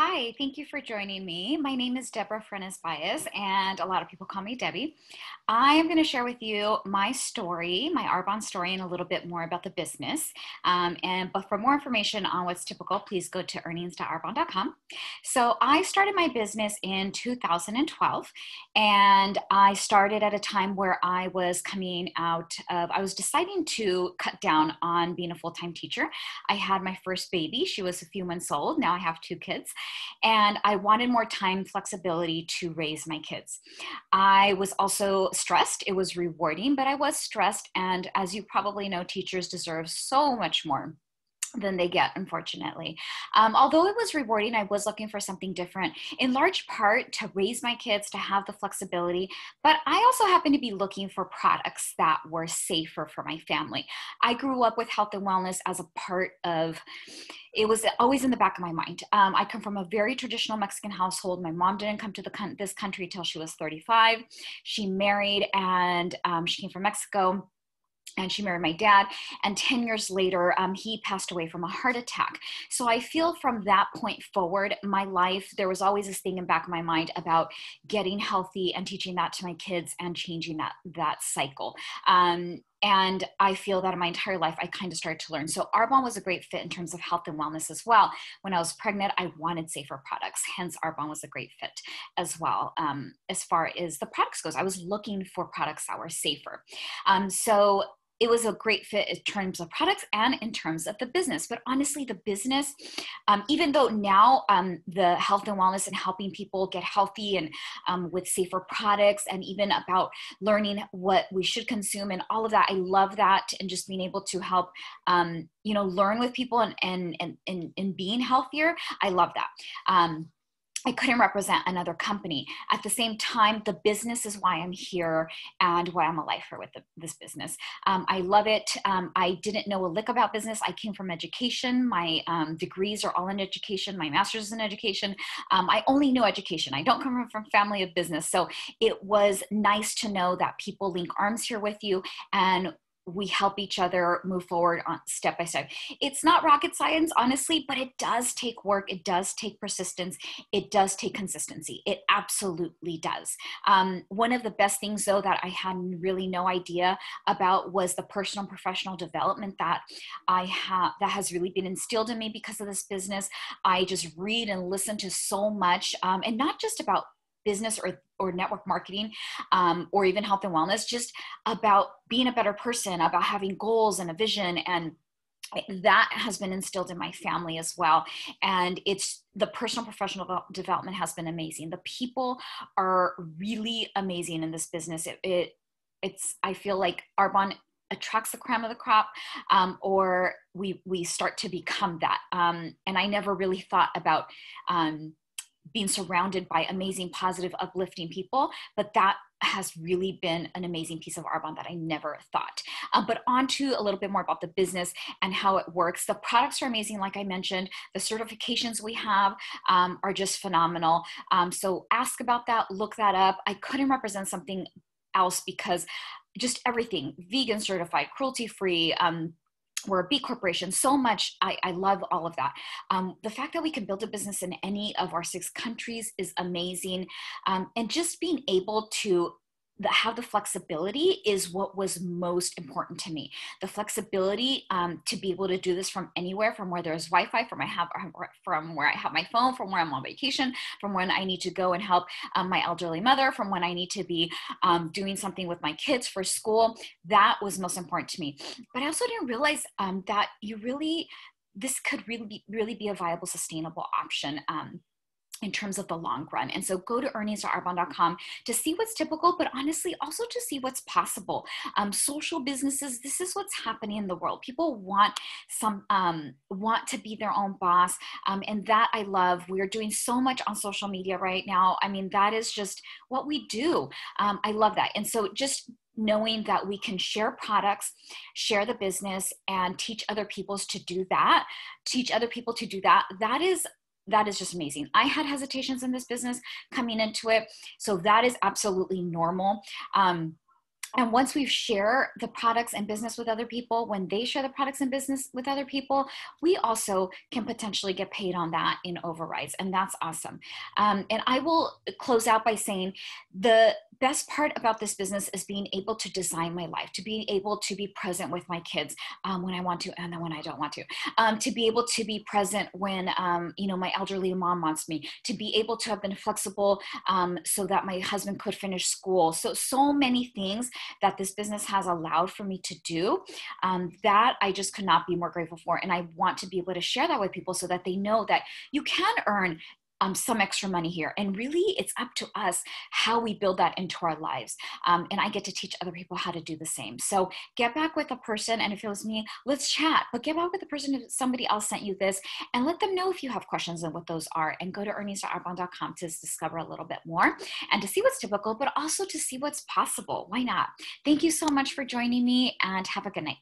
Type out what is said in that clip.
Hi, thank you for joining me. My name is Debra Frenes Baez, and a lot of people call me Debbie. I am going to share with you my story, my Arbonne story, and a little bit more about the business. But for more information on what's typical, please go to earnings.arbonne.com. So I started my business in 2012, and I started at a time where I was I was deciding to cut down on being a full-time teacher. I had my first baby. She was a few months old. Now I have two kids. And I wanted more time flexibility to raise my kids. I was also stressed. It was rewarding, but I was stressed. And as you probably know, teachers deserve so much more than they get, unfortunately. Although it was rewarding, I was looking for something different, in large part to raise my kids, to have the flexibility. But I also happened to be looking for products that were safer for my family. I grew up with health and wellness as a part of it was always in the back of my mind. I come from a very traditional Mexican household. My mom didn't come to this country till she was 35. She married and she came from Mexico. And she married my dad. And 10 years later, he passed away from a heart attack. So I feel from that point forward, my life, there was always this thing in the back of my mind about getting healthy and teaching that to my kids and changing that cycle. And I feel that in my entire life, I kind of started to learn. So Arbonne was a great fit in terms of health and wellness as well. When I was pregnant, I wanted safer products. Hence, Arbonne was a great fit as well. As far as the products goes, I was looking for products that were safer. So it was a great fit in terms of products and in terms of the business. But honestly, the business, even though now the health and wellness and helping people get healthy and with safer products and even about learning what we should consume and all of that, I love that. And just being able to help, learn with people and being healthier. I love that. I couldn't represent another company. At the same time, the business is why I'm here and why I'm a lifer with this business. I love it. I didn't know a lick about business. I came from education. My degrees are all in education. My master's is in education. I only knew education. I don't come from family of business. So it was nice to know that people link arms here with you and we help each other move forward on step by step. It's not rocket science, honestly, but it does take work. It does take persistence. It does take consistency. It absolutely does. One of the best things, though, that I had really no idea about was the personal and professional development that that has really been instilled in me because of this business. I just read and listen to so much, and not just about business or network marketing, or even health and wellness, just about being a better person, about having goals and a vision. And that has been instilled in my family as well. And it's the personal professional development has been amazing. The people are really amazing in this business. I feel like Arbonne attracts the crème of the crop, or we start to become that. And I never really thought about being surrounded by amazing, positive, uplifting people, but that has really been an amazing piece of Arbonne that I never thought. But on to a little bit more about the business and how it works. The products are amazing, like I mentioned. The certifications we have are just phenomenal. So ask about that, look that up. I couldn't represent something else because just everything, vegan certified, cruelty-free, we're a B corporation, so much. I love all of that. The fact that we can build a business in any of our 6 countries is amazing. And just being able to have the flexibility is what was most important to me. The flexibility to be able to do this from anywhere, from where there's Wi-Fi, from where I have my phone, from where I'm on vacation, from when I need to go and help my elderly mother, from when I need to be doing something with my kids for school. That was most important to me. But I also didn't realize that this could really be a viable, sustainable option in terms of the long run. And so go to earnings.arbonne.com to see what's typical, but honestly also to see what's possible. Social businesses, this is what's happening in the world. People want to be their own boss. And that I love. We are doing so much on social media right now. I mean, that is just what we do. I love that. And so just knowing that we can share products, share the business, and teach other people to do that, that is just amazing. I had hesitations in this business coming into it, so that is absolutely normal. And once we share the products and business with other people, when they share the products and business with other people, we also can potentially get paid on that in overrides. And that's awesome. And I will close out by saying the best part about this business is being able to design my life, to be able to be present with my kids when I want to and then when I don't want to be able to be present when, my elderly mom wants me, to be able to have been flexible so that my husband could finish school. So many things that this business has allowed for me to do, that I just could not be more grateful for. And I want to be able to share that with people so that they know that you can earn some extra money here. And really, it's up to us how we build that into our lives. And I get to teach other people how to do the same. So get back with a person, and if it was me, let's chat. But get back with the person if somebody else sent you this, and let them know if you have questions and what those are. And go to earnings.arbonne.com to discover a little bit more and to see what's typical, but also to see what's possible. Why not? Thank you so much for joining me, and have a good night.